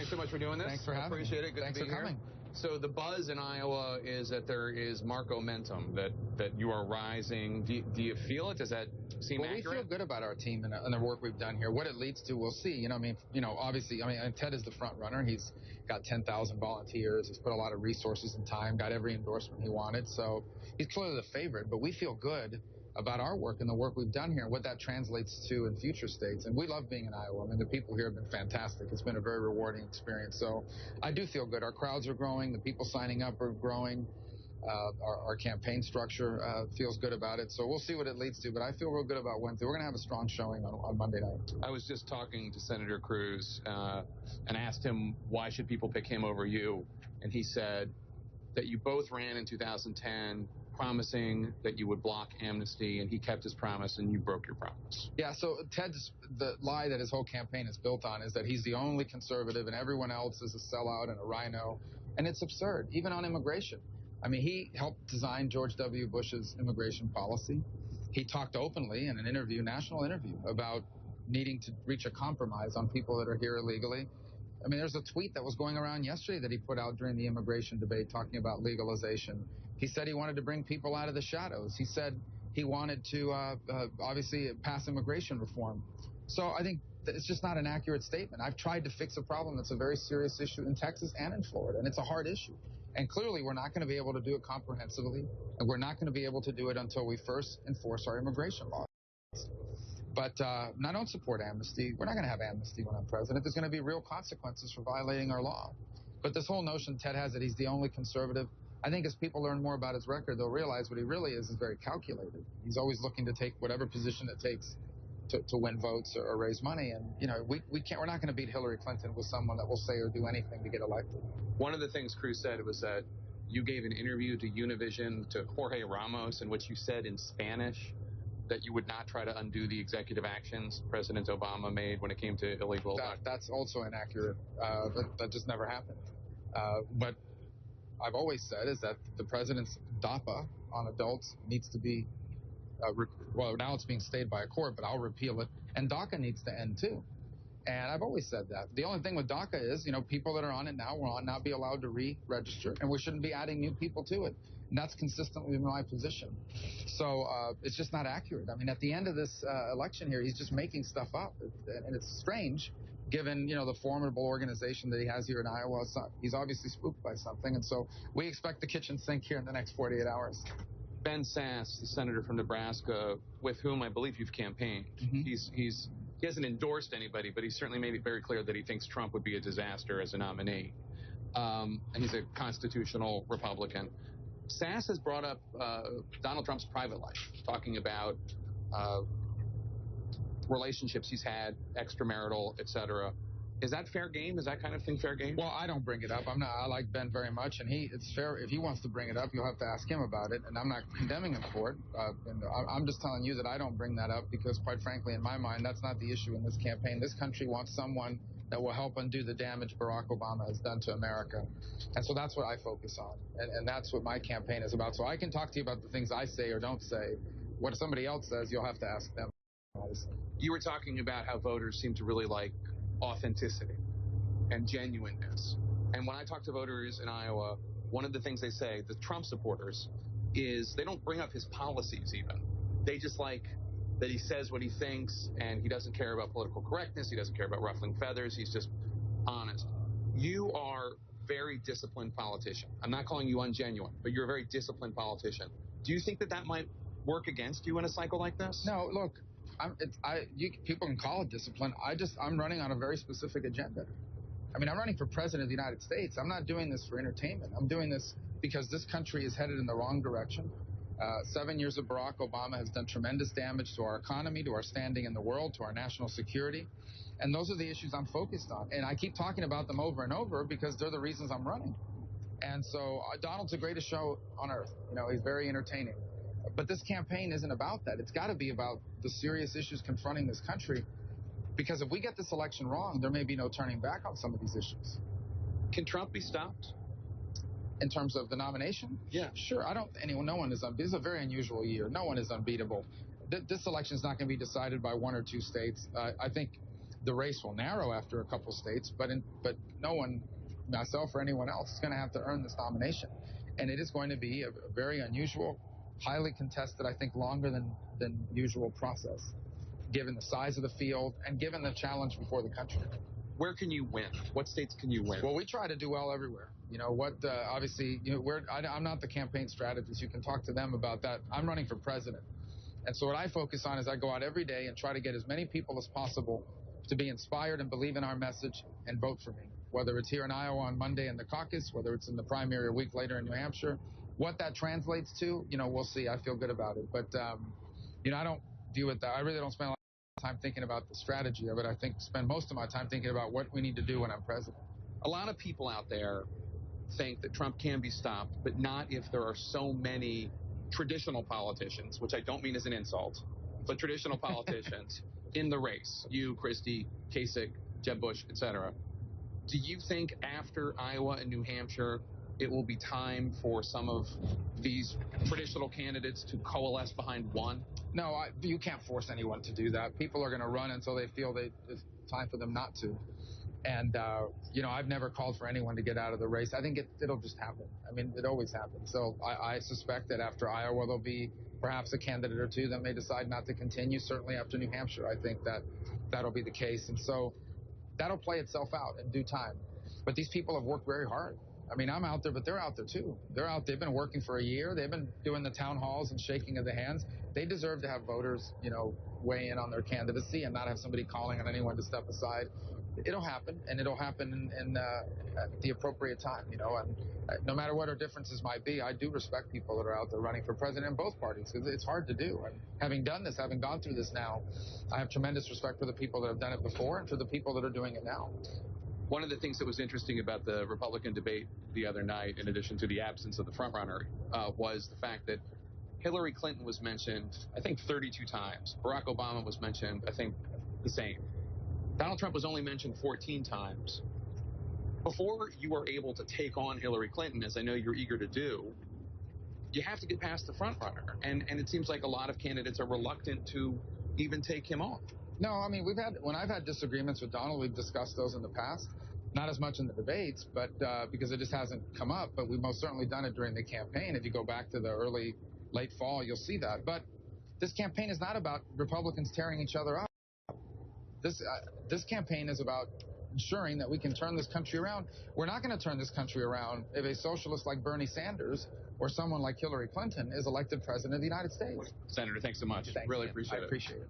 thanks so much for doing this. Thanks for having me. Appreciate it. Good Thanks to be for here. coming. So the buzz in Iowa is that there is Marco momentum, that you are rising. Do you feel it? Does that seem accurate? We feel good about our team and the work we've done here. What it leads to, we'll see. Obviously, Ted is the front runner. He's got 10,000 volunteers. He's put a lot of resources and time, got every endorsement he wanted. So he's clearly the favorite, but we feel good about our work and the work we've done here and what that translates to in future states. And we love being in Iowa. I mean, the people here have been fantastic. It's been a very rewarding experience. So I do feel good. Our crowds are growing. The people signing up are growing. Our campaign structure feels good about it. So we'll see what it leads to. But I feel real good about Wednesday. We're going to have a strong showing on Monday night. I was just talking to Senator Cruz and asked him, why should people pick him over you? And he said that you both ran in 2010 promising that you would block amnesty, and he kept his promise and you broke your promise. Yeah, so the lie that his whole campaign is built on is that he's the only conservative and everyone else is a sellout and a rhino. And it's absurd, even on immigration. I mean, he helped design George W. Bush's immigration policy. He talked openly in an interview, national interview, about needing to reach a compromise on people that are here illegally. I mean, there's a tweet that was going around yesterday that he put out during the immigration debate talking about legalization. He said he wanted to bring people out of the shadows. He said he wanted to, obviously, pass immigration reform. So I think that it's just not an accurate statement. I've tried to fix a problem that's a very serious issue in Texas and in Florida, and it's a hard issue. And clearly, we're not going to be able to do it comprehensively, and we're not going to be able to do it until we first enforce our immigration laws. But I don't support amnesty. We're not going to have amnesty when I'm president. There's going to be real consequences for violating our law. But this whole notion Ted has that he's the only conservative, I think as people learn more about his record, they'll realize what he really is very calculated. He's always looking to take whatever position it takes to win votes or raise money. And, we're not going to beat Hillary Clinton with someone that will say or do anything to get elected. One of the things Cruz said was that you gave an interview to Univision, to Jorge Ramos, in which you said in Spanish that you would not try to undo the executive actions President Obama made when it came to illegal. That's also inaccurate. That just never happened. What I've always said is that the president's DAPA on adults needs to be, now it's being stayed by a court, but I'll repeal it. And DACA needs to end too. And I've always said that. The only thing with DACA is, people that are on it now will not be allowed to re-register, and we shouldn't be adding new people to it. And that's consistent with my position. So it's just not accurate. I mean, at the end of this election here, he's just making stuff up. And it's strange, given, the formidable organization that he has here in Iowa. He's obviously spooked by something. And so we expect the kitchen sink here in the next 48 hours. Ben Sasse, the senator from Nebraska, with whom I believe you've campaigned, he hasn't endorsed anybody, but he's certainly made it very clear that he thinks Trump would be a disaster as a nominee. And he's a constitutional Republican. Sasse has brought up Donald Trump's private life, talking about relationships he's had, extramarital, etc. Is that fair game? Is that kind of thing fair game? Well, I don't bring it up. I like Ben very much, and it's fair. If he wants to bring it up, you'll have to ask him about it, and I'm not condemning him for it. I'm just telling you that I don't bring that up because, quite frankly, in my mind, that's not the issue in this campaign. This country wants someone that will help undo the damage Barack Obama has done to America. And so that's what I focus on, and that's what my campaign is about. So I can talk to you about the things I say or don't say. What somebody else says, you'll have to ask them. You were talking about how voters seem to really like authenticity and genuineness. And when I talk to voters in Iowa, one of the things they say, the Trump supporters, is they don't bring up his policies even. They just like that he says what he thinks, and he doesn't care about political correctness. He doesn't care about ruffling feathers. He's just honest. You are a very disciplined politician. I'm not calling you ungenuine, but you're a very disciplined politician. Do you think that might work against you in a cycle like this? No, look, people can call it discipline. I'm running on a very specific agenda. I mean, I'm running for president of the United States. I'm not doing this for entertainment. I'm doing this because this country is headed in the wrong direction. 7 years of Barack Obama has done tremendous damage to our economy, to our standing in the world, to our national security. And those are the issues I'm focused on. And I keep talking about them over and over because they're the reasons I'm running. And so Donald's the greatest show on earth. He's very entertaining. But this campaign isn't about that. It's got to be about the serious issues confronting this country. Because if we get this election wrong, there may be no turning back on some of these issues. Can Trump be stopped? In terms of the nomination? Yeah. Sure. No one is unbeatable. This is a very unusual year. No one is unbeatable. This election is not going to be decided by one or two states. I think the race will narrow after a couple states, but no one, myself or anyone else, is going to have to earn this nomination. And it is going to be a very unusual, highly contested, I think longer than usual process, given the size of the field and given the challenge before the country. Where can you win? What states can you win? Well, we try to do well everywhere. You know what? Obviously, I'm not the campaign strategist. You can talk to them about that. I'm running for president, and so what I focus on is I go out every day and try to get as many people as possible to be inspired and believe in our message and vote for me. Whether it's here in Iowa on Monday in the caucus, whether it's in the primary a week later in New Hampshire, what that translates to, we'll see. I feel good about it, but I don't deal with that. I really don't spend a lot of time thinking about the strategy of it. I spend most of my time thinking about what we need to do when I'm president. A lot of people out there think that Trump can be stopped, but not if there are so many traditional politicians, which I don't mean as an insult, but traditional politicians in the race. You, Christie, Kasich, Jeb Bush, etc. Do you think after Iowa and New Hampshire, it will be time for some of these traditional candidates to coalesce behind one? No, you can't force anyone to do that. People are going to run until they feel it's time for them not to. And, I've never called for anyone to get out of the race. I think it'll just happen. I mean, it always happens. So I suspect that after Iowa, there'll be perhaps a candidate or two that may decide not to continue. Certainly after New Hampshire, I think that'll be the case. And so that'll play itself out in due time. But these people have worked very hard. I mean, I'm out there, but they're out there too. They've been working for a year. They've been doing the town halls and shaking of the hands. They deserve to have voters, weigh in on their candidacy and not have somebody calling on anyone to step aside. It'll happen, and it'll happen at the appropriate time, and no matter what our differences might be, I do respect people that are out there running for president in both parties, because it's hard to do. And having done this, having gone through this now, I have tremendous respect for the people that have done it before and for the people that are doing it now. One of the things that was interesting about the Republican debate the other night, in addition to the absence of the frontrunner, was the fact that Hillary Clinton was mentioned, I think, 32 times. Barack Obama was mentioned, I think, the same. Donald Trump was only mentioned 14 times. Before you are able to take on Hillary Clinton, as I know you're eager to do, you have to get past the frontrunner. And it seems like a lot of candidates are reluctant to even take him on. No, I mean, when I've had disagreements with Donald, we've discussed those in the past. Not as much in the debates, but because it just hasn't come up. But we've most certainly done it during the campaign. If you go back to the late fall, you'll see that. But this campaign is not about Republicans tearing each other up. This campaign is about ensuring that we can turn this country around. We're not going to turn this country around if a socialist like Bernie Sanders or someone like Hillary Clinton is elected president of the United States. Senator, thanks so much. Thanks, really man. appreciate it. I appreciate it.